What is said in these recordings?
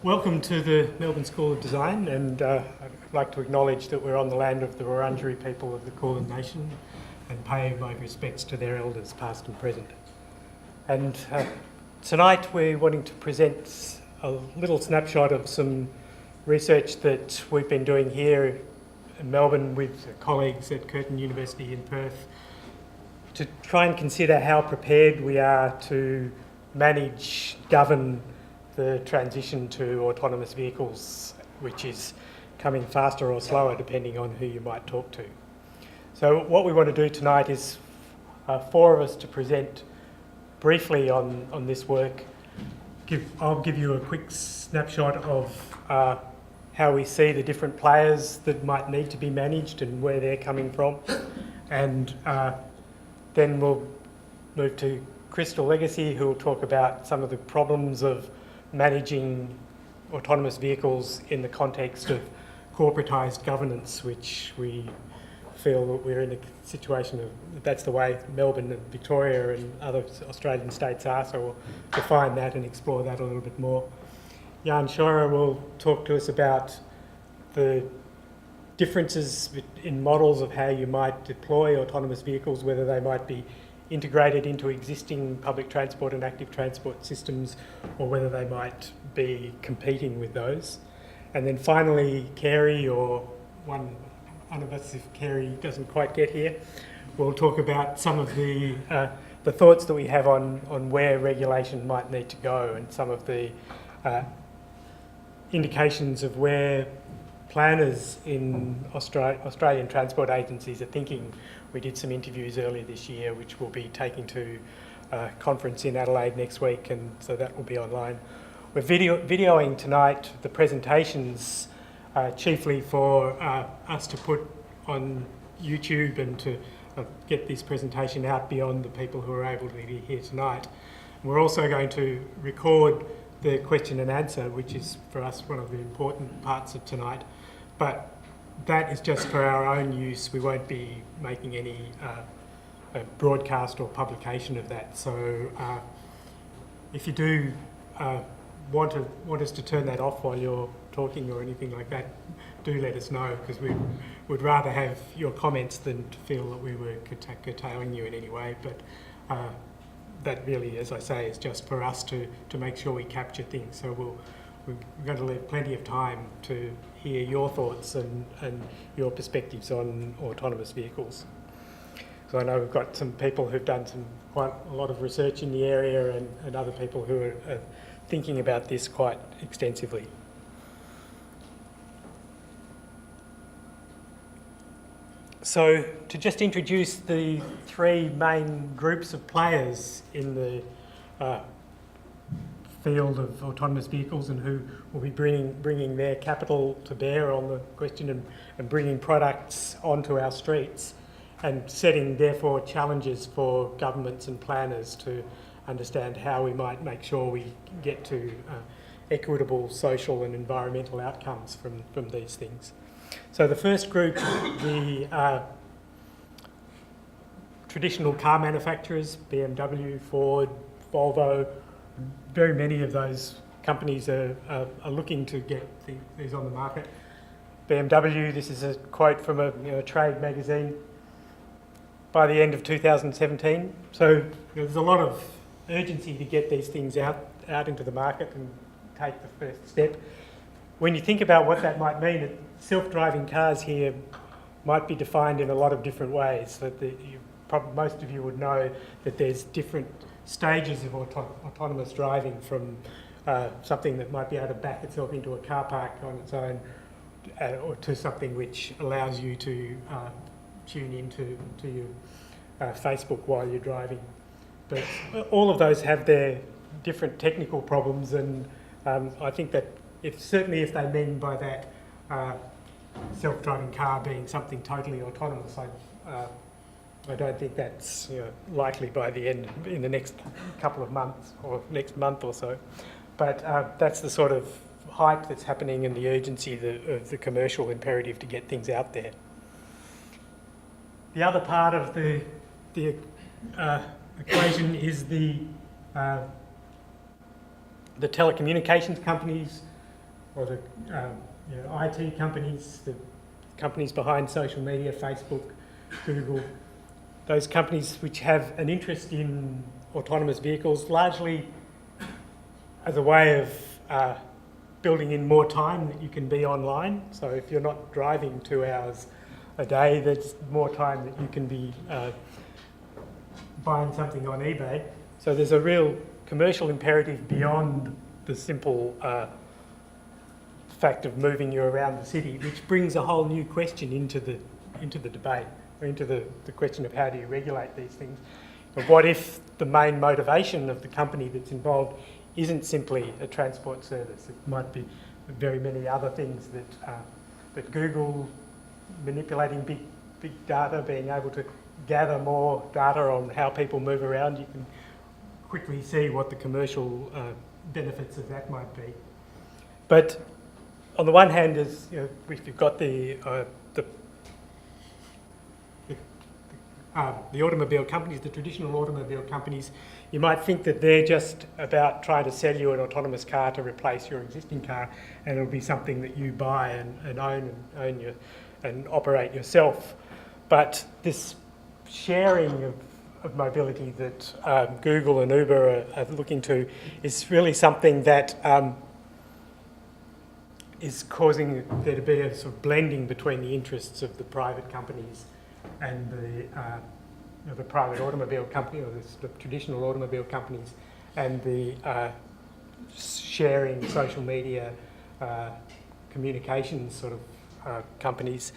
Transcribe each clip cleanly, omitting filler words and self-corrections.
Welcome to the Melbourne School of Design, and I'd like to acknowledge that we're on the land of the Wurundjeri people of the Kulin Nation and pay my respects to their elders, past and present. And tonight we're wanting to present a little snapshot of some research that we've been doing here in Melbourne with colleagues at Curtin University in Perth to try and consider how prepared we are to manage, govern the transition to autonomous vehicles, which is coming faster or slower depending on who you might talk to. So what we want to do tonight is four of us to present briefly on this work. I'll give you a quick snapshot of how we see the different players that might need to be managed and where they're coming from. And then we'll move to Crystal Legacy, who will talk about some of the problems of managing autonomous vehicles in the context of corporatised governance, which we feel that we're in a situation of that's the way Melbourne and Victoria and other Australian states are, so we'll define that and explore that a little bit more. Jan Scheurer will talk to us about the differences in models of how you might deploy autonomous vehicles, whether they might be integrated into existing public transport and active transport systems, or whether they might be competing with those. And then finally, Carey, or one of us if Carey doesn't quite get here, will talk about some of the thoughts that we have on where regulation might need to go and some of the indications of where planners in Australian transport agencies are thinking. We did some interviews earlier this year, which we'll be taking to a conference in Adelaide next week, and so that will be online. We're videoing tonight the presentations chiefly for us to put on YouTube and to get this presentation out beyond the people who are able to be here tonight. We're also going to record the question and answer, which is for us one of the important parts of tonight. But that is just for our own use. We won't be making any broadcast or publication of that. So if you do want us to turn that off while you're talking or anything like that, do let us know, because we would rather have your comments than to feel that we were curtailing you in any way. But that really, as I say, is just for us to make sure we capture things. So we're going to leave plenty of time to hear your thoughts and your perspectives on autonomous vehicles. So I know we've got some people who've done quite a lot of research in the area and other people who are thinking about this quite extensively. So to just introduce the three main groups of players in the field of autonomous vehicles and who will be bringing their capital to bear on the question and bringing products onto our streets, and setting therefore challenges for governments and planners to understand how we might make sure we get to equitable social and environmental outcomes from these things. So the first group, the traditional car manufacturers, BMW, Ford, Volvo. Very many of those companies are looking to get these on the market. BMW, this is a quote from a trade magazine, by the end of 2017. So there's a lot of urgency to get these things out into the market and take the first step. When you think about what that might mean, self-driving cars here might be defined in a lot of different ways. Most of you would know that there's different stages of autonomous driving, from something that might be able to back itself into a car park on its own, or to something which allows you to tune into your Facebook while you're driving. But all of those have their different technical problems, and I think that certainly if they mean by that self-driving car being something totally autonomous, I don't think that's likely by the end, in the next couple of months or next month or so. But that's the sort of hype that's happening and the urgency of the commercial imperative to get things out there. The other part of the equation is the telecommunications companies or the IT companies, the companies behind social media, Facebook, Google, those companies which have an interest in autonomous vehicles largely as a way of building in more time that you can be online. So if you're not driving 2 hours a day, there's more time that you can be buying something on eBay. So there's a real commercial imperative beyond the simple fact of moving you around the city, which brings a whole new question into the debate, or into the question of how do you regulate these things. But what if the main motivation of the company that's involved isn't simply a transport service? It might be very many other things that Google, manipulating big data, being able to gather more data on how people move around. You can quickly see what the commercial benefits of that might be. But on the one hand, is if you've got the automobile companies, the traditional automobile companies, you might think that they're just about trying to sell you an autonomous car to replace your existing car, and it'll be something that you buy and own and operate yourself. But this sharing of mobility that Google and Uber are looking to is really something that is causing there to be a sort of blending between the interests of the private companies and the private automobile company, or the traditional automobile companies, and the sharing social media communications sort of companies.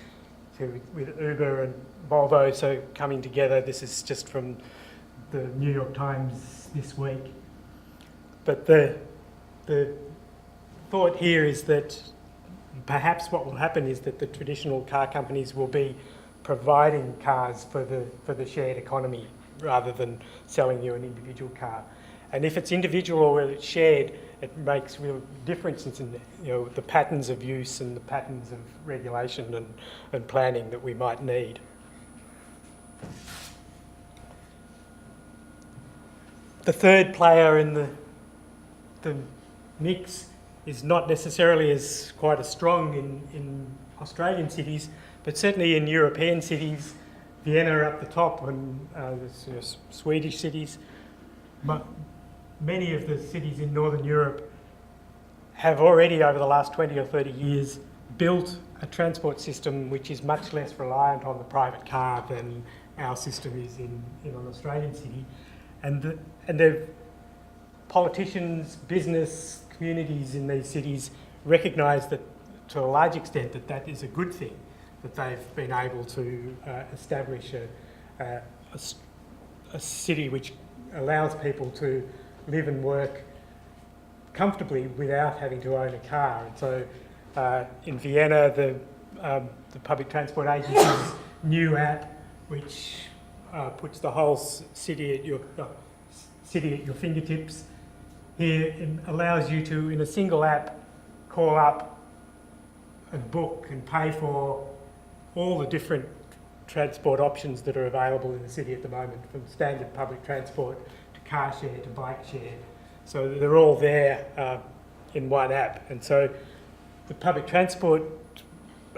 So with Uber and Volvo so coming together, this is just from the New York Times this week. But the thought here is that perhaps what will happen is that the traditional car companies will be providing cars for the shared economy rather than selling you an individual car. And if it's individual or it's shared, it makes real differences in the patterns of use and the patterns of regulation and planning that we might need. The third player in the mix is not necessarily quite as strong in Australian cities, but certainly in European cities, Vienna up the top, and Swedish cities. Many of the cities in Northern Europe have already, over the last 20 or 30 years, built a transport system which is much less reliant on the private car than our system is in an Australian city. And the politicians, business, communities in these cities recognise that, to a large extent, that is a good thing, that they've been able to establish a city which allows people to live and work comfortably without having to own a car. And so in Vienna, the public transport agency's new app, which puts the whole city at your fingertips, here it allows you to, in a single app, call up and book and pay for all the different transport options that are available in the city at the moment, from standard public transport to car share to bike share. So they're all there in one app. And so the public transport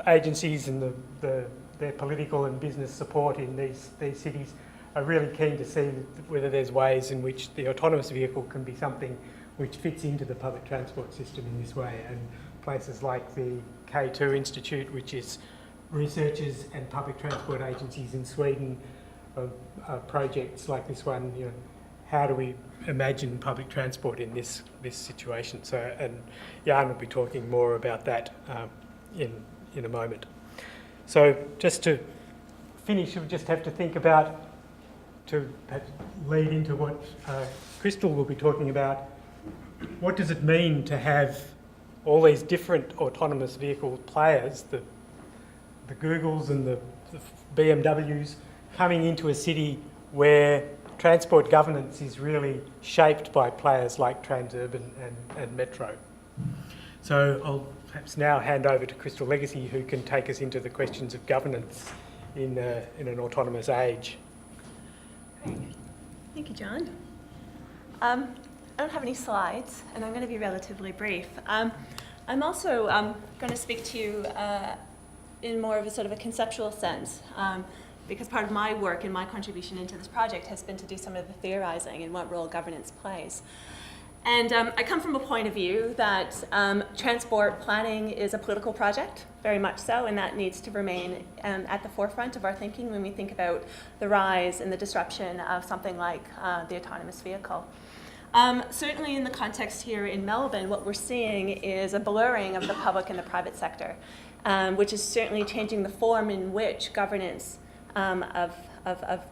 agencies and their political and business support in these cities are really keen to see whether there's ways in which the autonomous vehicle can be something which fits into the public transport system in this way. And places like the K2 Institute, which is researchers and public transport agencies in Sweden, projects like this one, how do we imagine public transport in this situation? So, and Jan will be talking more about that in a moment. So just to finish, we just have to think about, to lead into what Crystal will be talking about, what does it mean to have all these different autonomous vehicle players, the Googles and the BMWs, coming into a city where transport governance is really shaped by players like Transurban and Metro. So I'll perhaps now hand over to Crystal Legacy, who can take us into the questions of governance in an autonomous age. Great. Thank you, John. I don't have any slides, and I'm going to be relatively brief. I'm also going to speak to you in more of a sort of a conceptual sense, because part of my work and my contribution into this project has been to do some of the theorizing and what role governance plays. And I come from a point of view that transport planning is a political project, very much so, and that needs to remain at the forefront of our thinking when we think about the rise and the disruption of something like the autonomous vehicle. Certainly in the context here in Melbourne, what we're seeing is a blurring of the public and the private sector, which is certainly changing the form in which governance of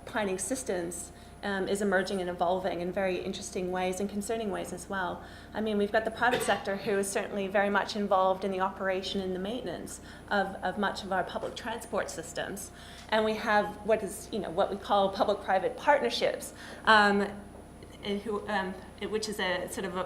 planning systems is emerging and evolving in very interesting ways and concerning ways as well. I mean, we've got the private sector who is certainly very much involved in the operation and the maintenance of much of our public transport systems. And we have what we call public-private partnerships, which is a sort of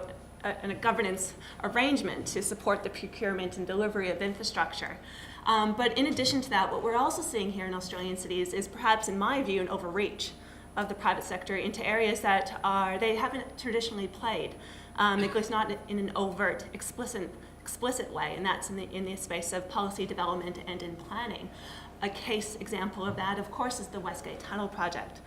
a governance arrangement to support the procurement and delivery of infrastructure. But in addition to that, what we're also seeing here in Australian cities is perhaps, in my view, an overreach of the private sector into areas that they haven't traditionally played, at least not in an overt, explicit way, and that's in the space of policy development and in planning. A case example of that, of course, is the Westgate Tunnel project.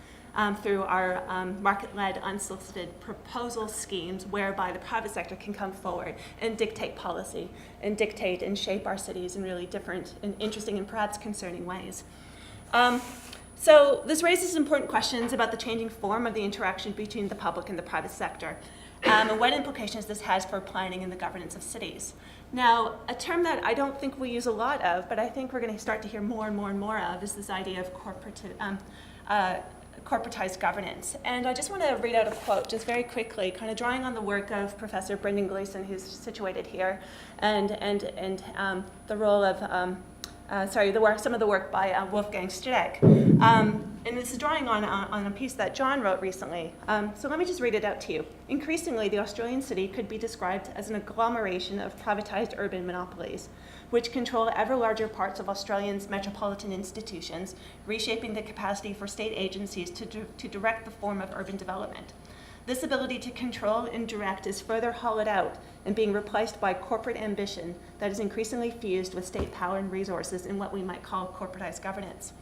Through our market-led unsolicited proposal schemes whereby the private sector can come forward and dictate policy and dictate and shape our cities in really different and interesting and perhaps concerning ways. So this raises important questions about the changing form of the interaction between the public and the private sector, and what implications this has for planning and the governance of cities. Now, a term that I don't think we use a lot of, but I think we're going to start to hear more and more and more of, is this idea of corporatized governance. And I just want to read out a quote just very quickly, kind of drawing on the work of Professor Brendan Gleeson, who's situated here, and the role of some of the work by Wolfgang Stedek. And this is drawing on a piece that John wrote recently. So let me just read it out to you. Increasingly, the Australian city could be described as an agglomeration of privatized urban monopolies, which control ever larger parts of Australians' metropolitan institutions, reshaping the capacity for state agencies to direct the form of urban development. This ability to control and direct is further hollowed out and being replaced by corporate ambition that is increasingly fused with state power and resources in what we might call corporatized governance.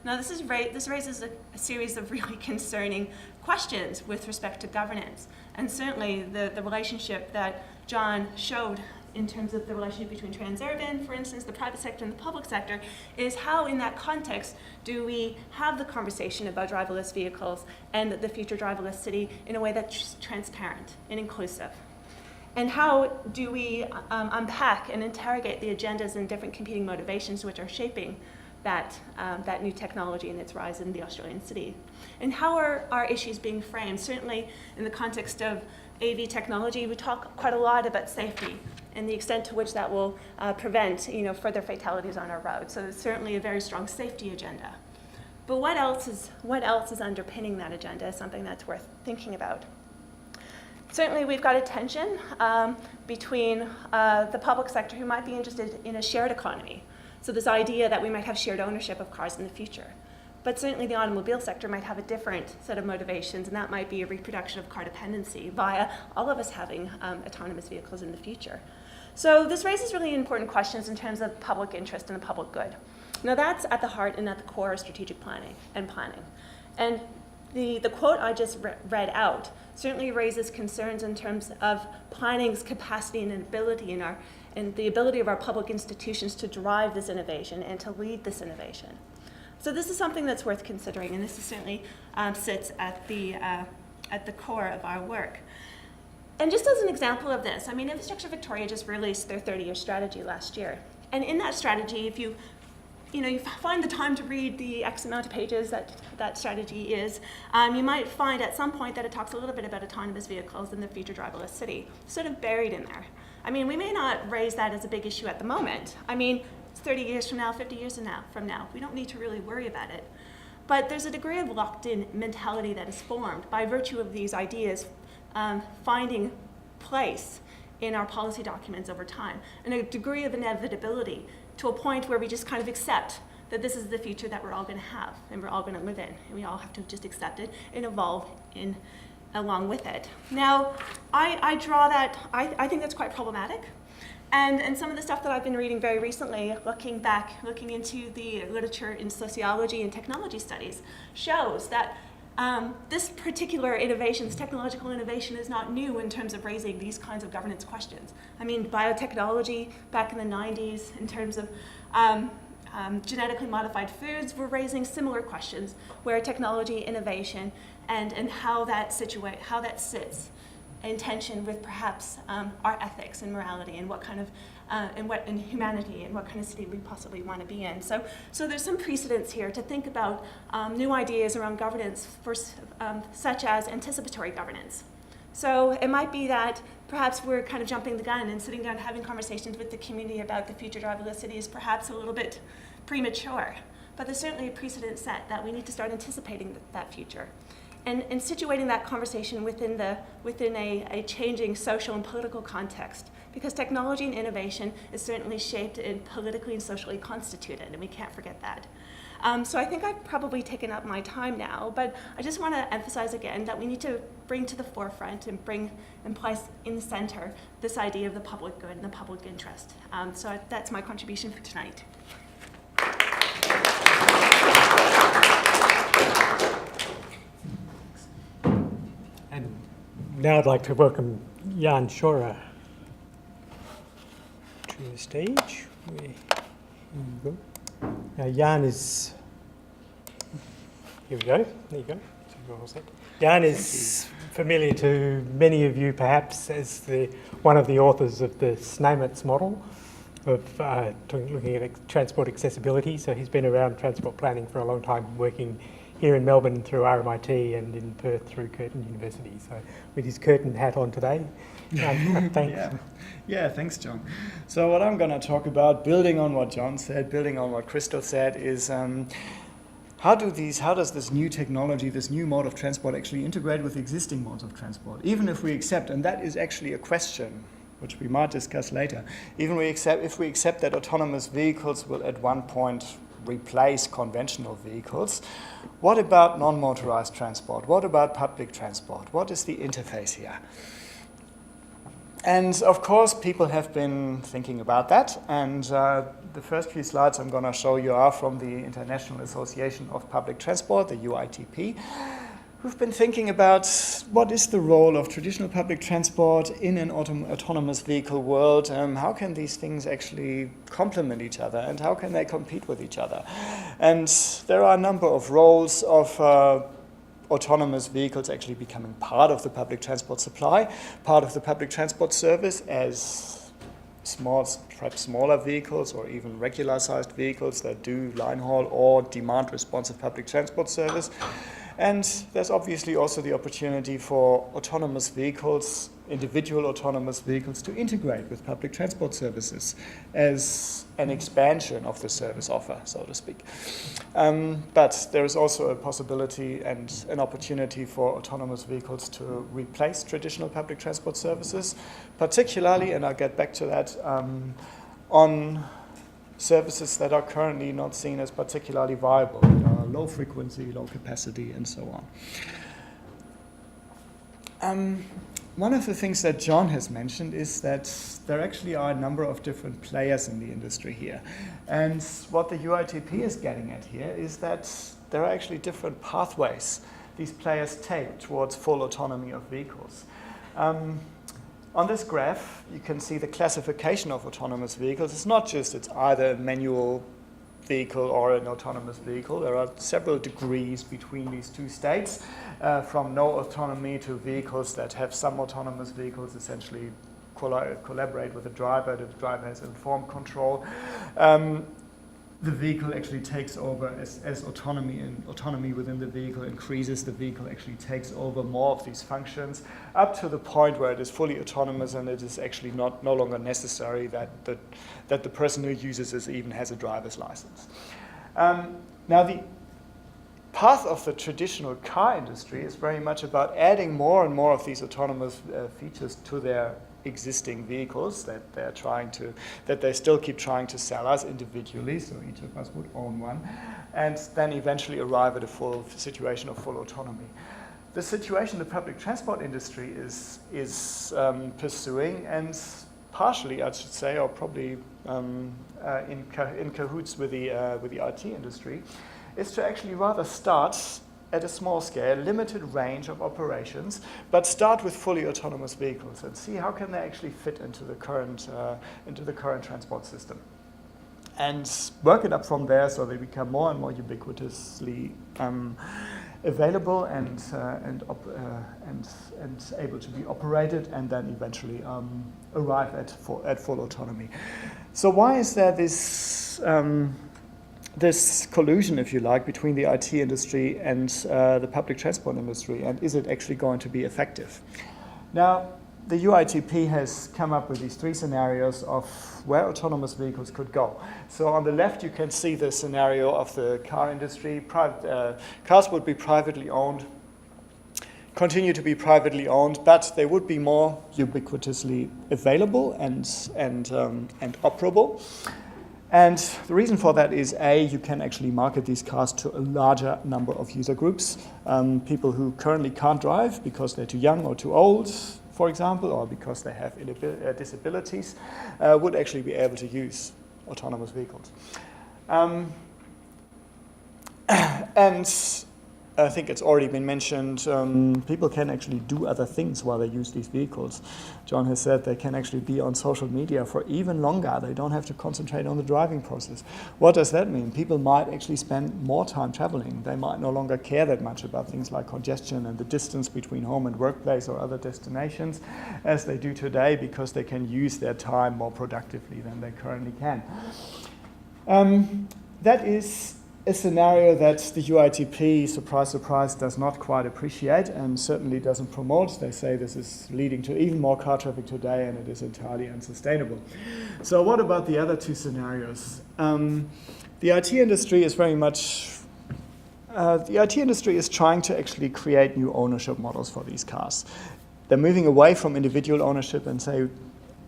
Now, this raises a series of really concerning questions with respect to governance, and certainly the relationship that John showed in terms of the relationship between transurban, for instance, the private sector and the public sector, is how in that context do we have the conversation about driverless vehicles and the future driverless city in a way that's transparent and inclusive? And how do we unpack and interrogate the agendas and different competing motivations which are shaping that new technology and its rise in the Australian city? And how are our issues being framed? Certainly in the context of AV technology, we talk quite a lot about safety and the extent to which that will prevent further fatalities on our roads. So there's certainly a very strong safety agenda. But what else is underpinning that agenda is something that's worth thinking about. Certainly we've got a tension between the public sector, who might be interested in a shared economy. So this idea that we might have shared ownership of cars in the future. But certainly the automobile sector might have a different set of motivations, and that might be a reproduction of car dependency via all of us having autonomous vehicles in the future. So this raises really important questions in terms of public interest and the public good. Now that's at the heart and at the core of strategic planning. And the quote I just read out certainly raises concerns in terms of planning's capacity and ability and the ability of our public institutions to drive this innovation and to lead this innovation. So this is something that's worth considering, and this is certainly sits at the core of our work. And just as an example of this, I mean, Infrastructure Victoria just released their 30-year strategy last year. And in that strategy, if you find the time to read the X amount of pages that strategy is, you might find at some point that it talks a little bit about autonomous vehicles in the future driverless city, sort of buried in there. I mean, we may not raise that as a big issue at the moment. I mean, 30 years from now, 50 years from now, we don't need to really worry about it. But there's a degree of locked-in mentality that is formed by virtue of these ideas finding place in our policy documents over time, and a degree of inevitability to a point where we just kind of accept that this is the future that we're all going to have and we're all going to live in, and we all have to just accept it and evolve along with it. Now, I think that's quite problematic. And some of the stuff that I've been reading very recently, looking into the literature in sociology and technology studies, shows that this particular innovation, this technological innovation, is not new in terms of raising these kinds of governance questions. I mean, biotechnology back in the 90s, in terms of genetically modified foods, were raising similar questions, where technology, innovation, and how that sits in tension with perhaps our ethics and morality, and what kind of and humanity, and what kind of city we possibly want to be in. So there's some precedents here to think about new ideas around governance, such as anticipatory governance. So it might be that perhaps we're kind of jumping the gun and sitting down having conversations with the community about the future driverless city is perhaps a little bit premature, but there's certainly a precedent set that we need to start anticipating that future. And situating that conversation within a changing social and political context, because technology and innovation is certainly shaped and politically and socially constituted, and we can't forget that. So I think I've probably taken up my time now, but I just want to emphasize again that we need to bring to the forefront and place in the center this idea of the public good and the public interest. So that's my contribution for tonight. And now I'd like to welcome Jan Scheurer to the stage. Here you go. Now Jan is, here we go, there you go. Jan is familiar to many of you perhaps as one of the authors of the Snametz model of looking at transport accessibility. So he's been around transport planning for a long time, working here in Melbourne through RMIT and in Perth through Curtin University. So with his Curtin hat on today, thanks. Yeah, thanks, John. So what I'm going to talk about, building on what John said, building on what Crystal said, is how does this new technology, this new mode of transport actually integrate with existing modes of transport? Even if we accept, and that is actually a question which we might discuss later, if we accept that autonomous vehicles will at one point replace conventional vehicles, what about non-motorized transport? What about public transport? What is the interface here? And of course, people have been thinking about that. And the first few slides I'm going to show you are from the International Association of Public Transport, the UITP, who've been thinking about what is the role of traditional public transport in an autonomous vehicle world. How can these things actually complement each other, and how can they compete with each other? And there are a number of roles of autonomous vehicles actually becoming part of the public transport supply, part of the public transport service as perhaps smaller vehicles or even regular-sized vehicles that do line haul or demand responsive public transport service. And there's obviously also the opportunity for autonomous vehicles, individual autonomous vehicles, to integrate with public transport services as an expansion of the service offer, so to speak. But there is also a possibility and an opportunity for autonomous vehicles to replace traditional public transport services, particularly, and I'll get back to that, on services that are currently not seen as particularly viable, low frequency, low capacity, and so on. One of the things that John has mentioned is that there actually are a number of different players in the industry here. And what the UITP is getting at here is that there are actually different pathways these players take towards full autonomy of vehicles. On this graph, you can see the classification of autonomous vehicles. It's either a manual vehicle or an autonomous vehicle. There are several degrees between these two states, from no autonomy to vehicles that have some autonomous vehicles essentially collaborate with the driver has informed control. The vehicle actually takes over as autonomy, and autonomy within the vehicle increases. The vehicle actually takes over more of these functions up to the point where it is fully autonomous and it is actually no longer necessary that the person who uses it even has a driver's license. Now the path of the traditional car industry is very much about adding more and more of these autonomous features to their existing vehicles that they still keep trying to sell us individually, so each of us would own one, and then eventually arrive at a full situation of full autonomy. The situation the public transport industry is pursuing, and partially, I should say, or probably in cahoots with the IT industry, is to actually rather start at a small scale, limited range of operations, but start with fully autonomous vehicles and see how can they actually fit into the current transport system, and work it up from there so they become more and more ubiquitously available and able to be operated, and then eventually arrive at full autonomy. So why is there this collusion, if you like, between the IT industry and the public transport industry, and is it actually going to be effective? Now, the UITP has come up with these 3 scenarios of where autonomous vehicles could go. So on the left, you can see the scenario of the car industry. Cars would be privately owned, continue to be privately owned, but they would be more ubiquitously available and operable. And the reason for that is, A, you can actually market these cars to a larger number of user groups. People who currently can't drive because they're too young or too old, for example, or because they have disabilities, would actually be able to use autonomous vehicles. And I think it's already been mentioned, people can actually do other things while they use these vehicles. John has said they can actually be on social media for even longer. They don't have to concentrate on the driving process. What does that mean? People might actually spend more time traveling. They might no longer care that much about things like congestion and the distance between home and workplace or other destinations as they do today, because they can use their time more productively than they currently can. That is a scenario that the UITP, surprise, surprise, does not quite appreciate and certainly doesn't promote. They say this is leading to even more car traffic today, and it is entirely unsustainable. So what about the other 2 scenarios? The IT industry is very much the IT industry is trying to actually create new ownership models for these cars. They're moving away from individual ownership and say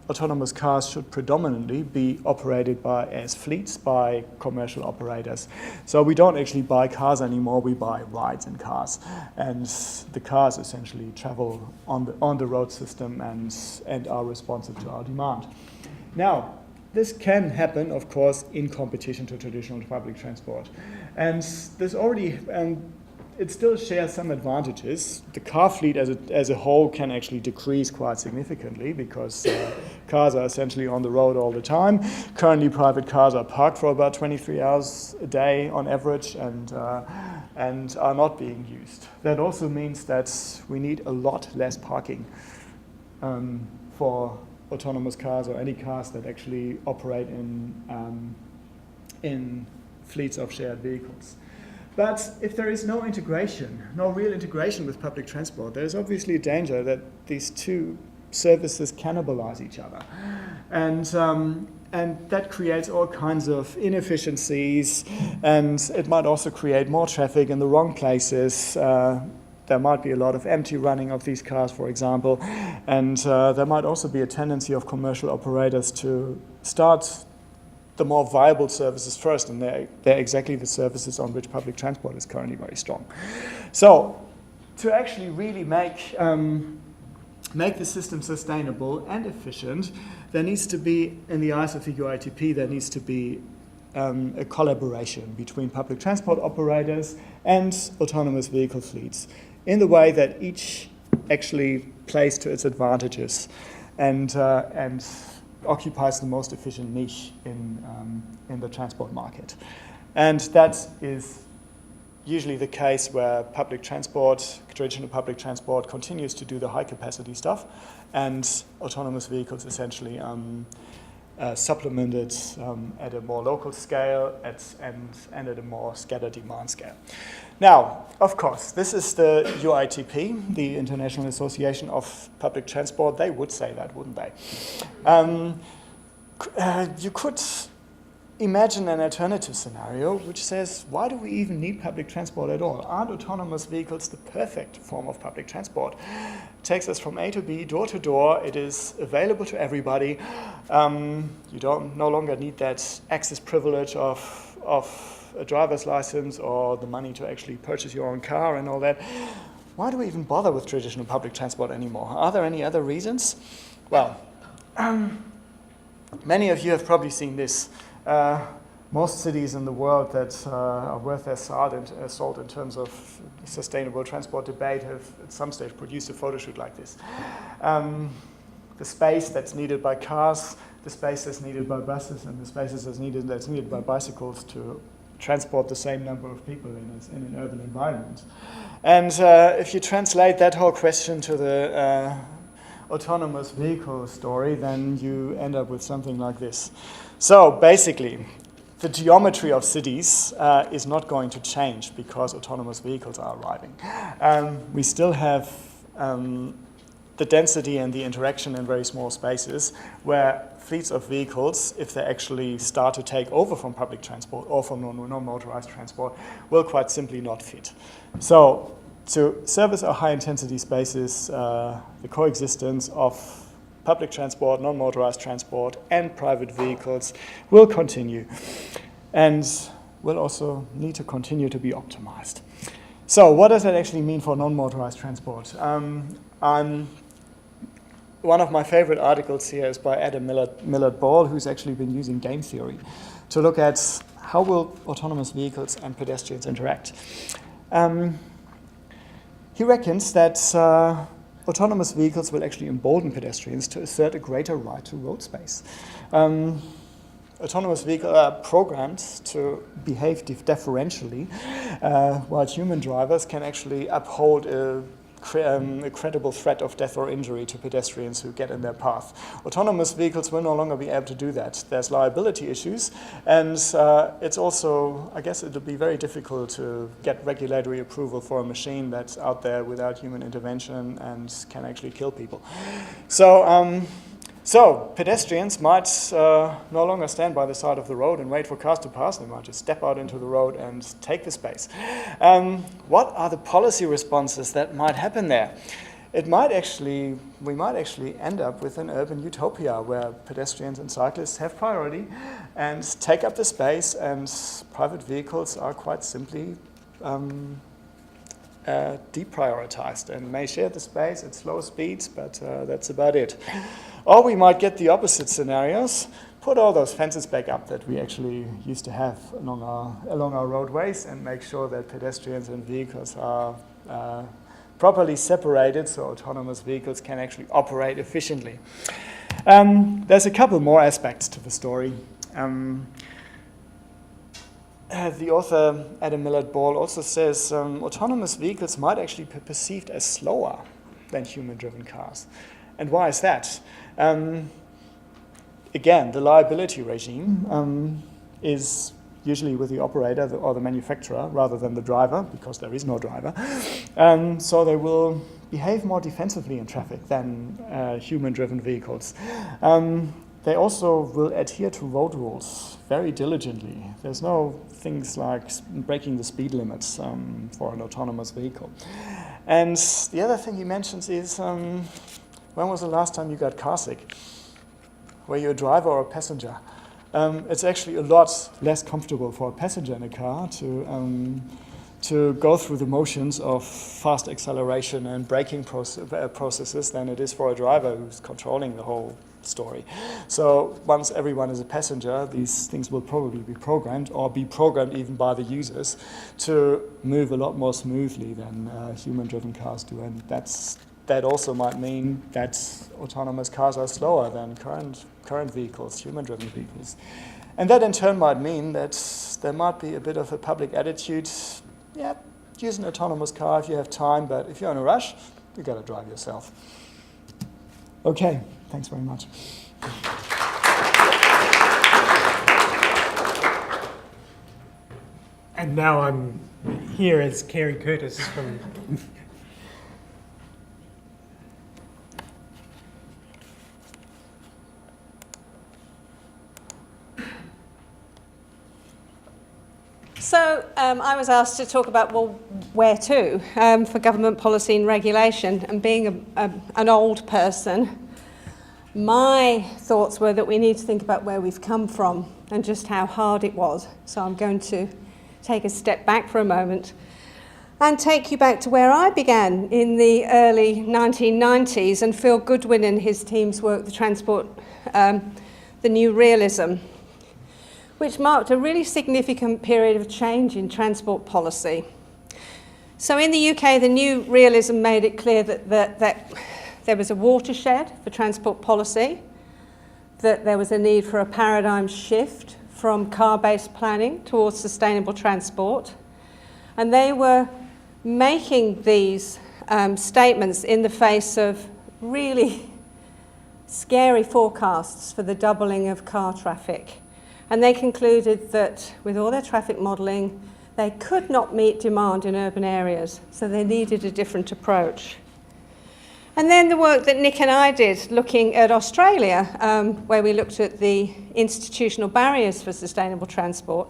autonomous cars should predominantly be operated as fleets by commercial operators. So we don't actually buy cars anymore, we buy rides in cars. And the cars essentially travel on the road system and are responsive to our demand. Now, this can happen, of course, in competition to traditional public transport. And this already, it still shares some advantages. The car fleet as a whole can actually decrease quite significantly because cars are essentially on the road all the time. Currently, private cars are parked for about 23 hours a day on average and are not being used. That also means that we need a lot less parking for autonomous cars or any cars that actually operate in fleets of shared vehicles. But if there is no integration, no real integration with public transport, there is obviously a danger that these 2 services cannibalize each other. And that creates all kinds of inefficiencies, and it might also create more traffic in the wrong places. There might be a lot of empty running of these cars, for example, and there might also be a tendency of commercial operators to start the more viable services first, and they're exactly the services on which public transport is currently very strong. So to actually really make the system sustainable and efficient, there needs to be, in the eyes of the UITP, there needs to be a collaboration between public transport operators and autonomous vehicle fleets in the way that each actually plays to its advantages and occupies the most efficient niche in the transport market. And that is usually the case where public transport, traditional public transport, continues to do the high capacity stuff, and autonomous vehicles essentially supplemented at a more local scale and at a more scattered demand scale. Now, of course, this is the UITP, the International Association of Public Transport. They would say that, wouldn't they? You could imagine an alternative scenario which says, why do we even need public transport at all? Aren't autonomous vehicles the perfect form of public transport? It takes us from A to B, door to door. It is available to everybody. You no longer need that access privilege of a driver's license or the money to actually purchase your own car and all that. Why do we even bother with traditional public transport anymore? Are there any other reasons? Well, Many of you have probably seen this. Most cities in the world that are worth their salt in terms of sustainable transport debate have at some stage produced a photo shoot like this. The space that's needed by cars, the space that's needed by buses, and the spaces that's needed by bicycles to transport the same number of people in an urban environment. And if you translate that whole question to the autonomous vehicle story, then you end up with something like this. So basically, the geometry of cities is not going to change because autonomous vehicles are arriving. We still have the density and the interaction in very small spaces where fleets of vehicles, if they actually start to take over from public transport or from non-motorized transport, will quite simply not fit. So to service our high-intensity spaces, the coexistence of public transport, non-motorized transport, and private vehicles will continue and will also need to continue to be optimized. So what does that actually mean for non-motorized transport? One of my favorite articles here is by Adam Millard Ball, who's actually been using game theory to look at how will autonomous vehicles and pedestrians interact. He reckons that autonomous vehicles will actually embolden pedestrians to assert a greater right to road space. Autonomous vehicles are programmed to behave deferentially, while human drivers can actually uphold a credible threat of death or injury to pedestrians who get in their path. Autonomous vehicles will no longer be able to do that. There's liability issues, and it's also, I guess it'll be very difficult to get regulatory approval for a machine that's out there without human intervention and can actually kill people. So pedestrians might no longer stand by the side of the road and wait for cars to pass. They might just step out into the road and take the space. What are the policy responses that might happen there? We might actually end up with an urban utopia where pedestrians and cyclists have priority and take up the space, and private vehicles are quite simply deprioritized and may share the space at slow speeds, but that's about it. Or we might get the opposite scenarios, put all those fences back up that we actually used to have along our roadways, and make sure that pedestrians and vehicles are properly separated so autonomous vehicles can actually operate efficiently. There's a couple more aspects to the story. The author, Adam Millard Ball, also says autonomous vehicles might actually be perceived as slower than human-driven cars. And why is that? Again, the liability regime is usually with the operator or the manufacturer rather than the driver, because there is no driver. So they will behave more defensively in traffic than human-driven vehicles. They also will adhere to road rules very diligently. There's no things like breaking the speed limits for an autonomous vehicle. And the other thing he mentions is, when was the last time you got car sick? Were you a driver or a passenger? It's actually a lot less comfortable for a passenger in a car to go through the motions of fast acceleration and braking processes than it is for a driver who's controlling the whole story. So once everyone is a passenger, these things will probably be programmed, or be programmed even by the users, to move a lot more smoothly than human-driven cars do. And that also might mean that autonomous cars are slower than current vehicles, human-driven vehicles. And that in turn might mean that there might be a bit of a public attitude, yeah, use an autonomous car if you have time, but if you're in a rush, you got to drive yourself. Okay, thanks very much. And now I'm here as Carey Curtis from... So I was asked to talk about, well, where to for government policy and regulation. And being an old person, my thoughts were that we need to think about where we've come from and just how hard it was. So I'm going to take a step back for a moment and take you back to where I began in the early 1990s, and Phil Goodwin and his team's work, the the New Realism, which marked a really significant period of change in transport policy. So in the UK, the New Realism made it clear that there was a watershed for transport policy, that there was a need for a paradigm shift from car-based planning towards sustainable transport. And they were making these statements in the face of really scary forecasts for the doubling of car traffic. And they concluded that with all their traffic modelling, they could not meet demand in urban areas, so they needed a different approach. And then the work that Nick and I did looking at Australia, where we looked at the institutional barriers for sustainable transport.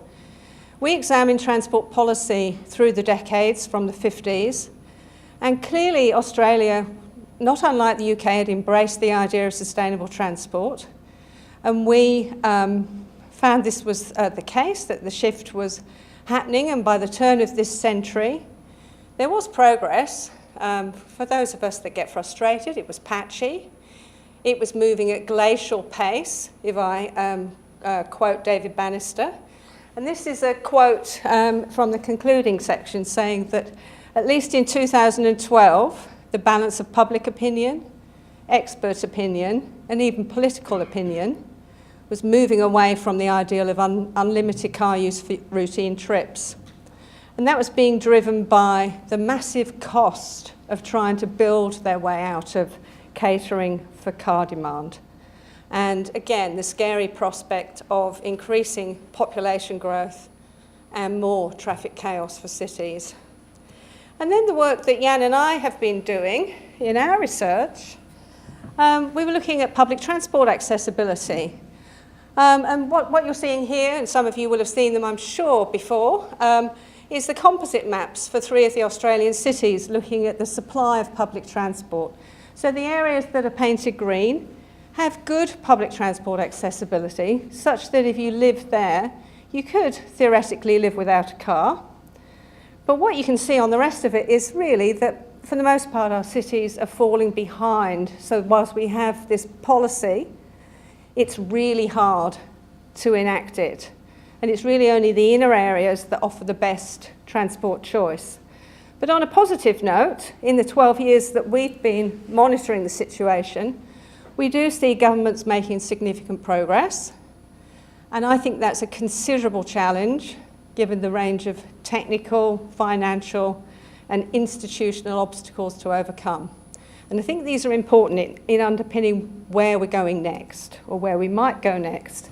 We examined transport policy through the decades from the 50s, and clearly Australia, not unlike the UK, had embraced the idea of sustainable transport. And we found this was the case, that the shift was happening, and by the turn of this century, there was progress. For those of us that get frustrated, it was patchy. It was moving at glacial pace, if I quote David Bannister. And this is a quote from the concluding section saying that at least in 2012, the balance of public opinion, expert opinion, and even political opinion was moving away from the ideal of unlimited car use for routine trips. And that was being driven by the massive cost of trying to build their way out of catering for car demand. And again, the scary prospect of increasing population growth and more traffic chaos for cities. And then the work that Jan and I have been doing in our research, we were looking at public transport accessibility. And what you're seeing here, and some of you will have seen them, I'm sure, before, is the composite maps for 3 of the Australian cities looking at the supply of public transport. So the areas that are painted green have good public transport accessibility, such that if you live there, you could theoretically live without a car. But what you can see on the rest of it is really that, for the most part, our cities are falling behind. So whilst we have this policy, it's really hard to enact it. And it's really only the inner areas that offer the best transport choice. But on a positive note, in the 12 years that we've been monitoring the situation, we do see governments making significant progress. And I think that's a considerable challenge, given the range of technical, financial, and institutional obstacles to overcome. And I think these are important in underpinning where we're going next, or where we might go next.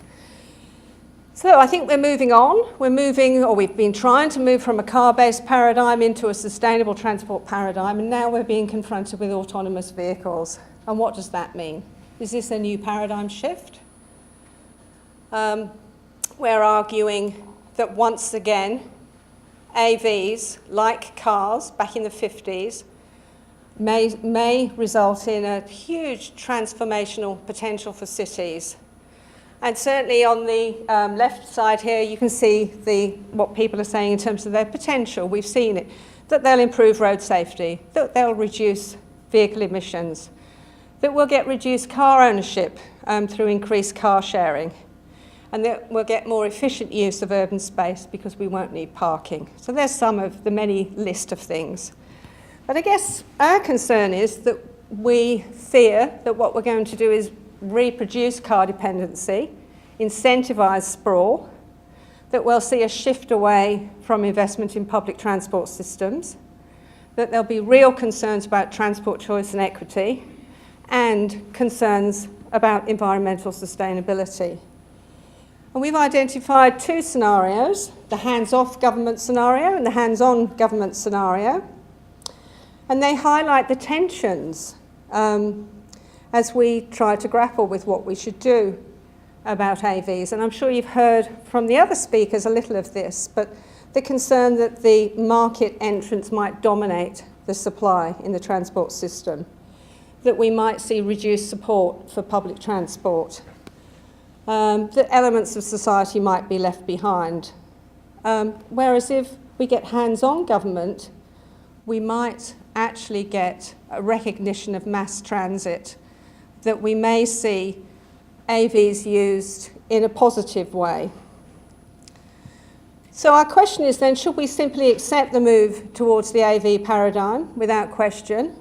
So I think we're moving on. We've been trying to move from a car-based paradigm into a sustainable transport paradigm, and now we're being confronted with autonomous vehicles. And what does that mean? Is this a new paradigm shift? We're arguing that once again, AVs, like cars back in the 50s, may result in a huge transformational potential for cities. And certainly on the left side here, you can see what people are saying in terms of their potential. We've seen it, that they'll improve road safety, that they'll reduce vehicle emissions, that we'll get reduced car ownership through increased car sharing, and that we'll get more efficient use of urban space because we won't need parking. So there's some of the many list of things. But I guess our concern is that we fear that what we're going to do is reproduce car dependency, incentivise sprawl, that we'll see a shift away from investment in public transport systems, that there'll be real concerns about transport choice and equity, and concerns about environmental sustainability. And we've identified 2 scenarios, the hands-off government scenario and the hands-on government scenario. And they highlight the tensions as we try to grapple with what we should do about AVs. And I'm sure you've heard from the other speakers a little of this, but the concern that the market entrants might dominate the supply in the transport system, that we might see reduced support for public transport, that elements of society might be left behind. Whereas if we get hands-on government, we might actually get a recognition of mass transit, that we may see AVs used in a positive way. So our question is then, should we simply accept the move towards the AV paradigm without question?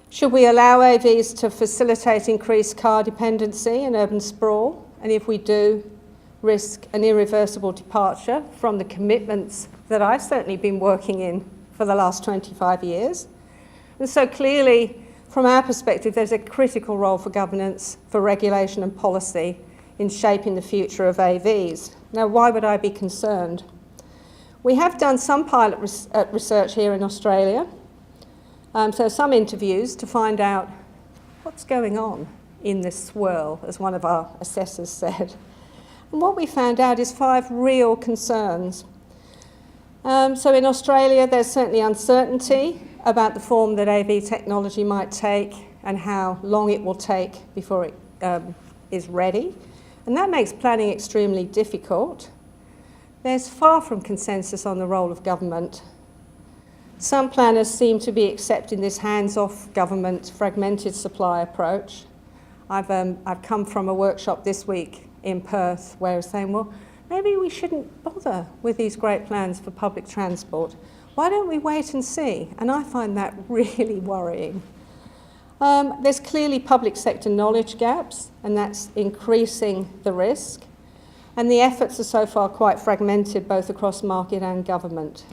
Should we allow AVs to facilitate increased car dependency and urban sprawl? And if we do, risk an irreversible departure from the commitments that I've certainly been working in for the last 25 years. And so clearly, from our perspective, there's a critical role for governance, for regulation and policy in shaping the future of AVs. Now, why would I be concerned? We have done some pilot research here in Australia, so some interviews to find out what's going on in this swirl, as one of our assessors said. And what we found out is 5 real concerns. So in Australia, there's certainly uncertainty about the form that AV technology might take and how long it will take before it is ready. And that makes planning extremely difficult. There's far from consensus on the role of government. Some planners seem to be accepting this hands-off government fragmented supply approach. I've come from a workshop this week in Perth where I was saying, well, maybe we shouldn't bother with these great plans for public transport. Why don't we wait and see? And I find that really worrying. There's clearly public sector knowledge gaps, and that's increasing the risk. And the efforts are so far quite fragmented, both across market and government.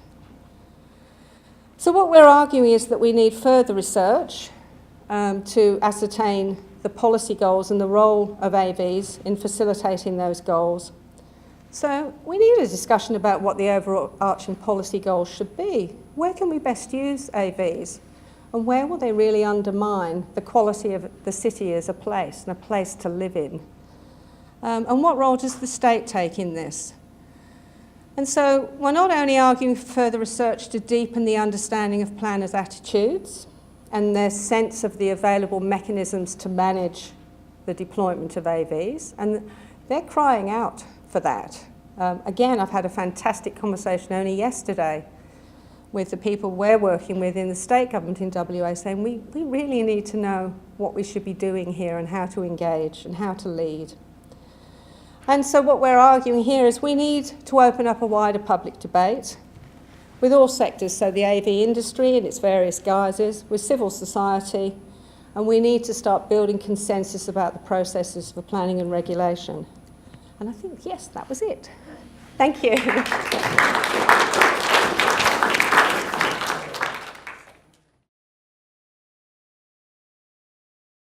So what we're arguing is that we need further research to ascertain the policy goals and the role of AVs in facilitating those goals. So we need a discussion about what the overarching policy goals should be. Where can we best use AVs? And where will they really undermine the quality of the city as a place and a place to live in? And what role does the state take in this? And so we're not only arguing for further research to deepen the understanding of planners' attitudes and their sense of the available mechanisms to manage the deployment of AVs, and they're crying out for that. Again, I've had a fantastic conversation only yesterday with the people we're working with in the state government in WA saying we really need to know what we should be doing here and how to engage and how to lead. And so what we're arguing here is we need to open up a wider public debate with all sectors, so the AV industry in its various guises, with civil society, and we need to start building consensus about the processes for planning and regulation. And I think, yes, that was it. Thank you.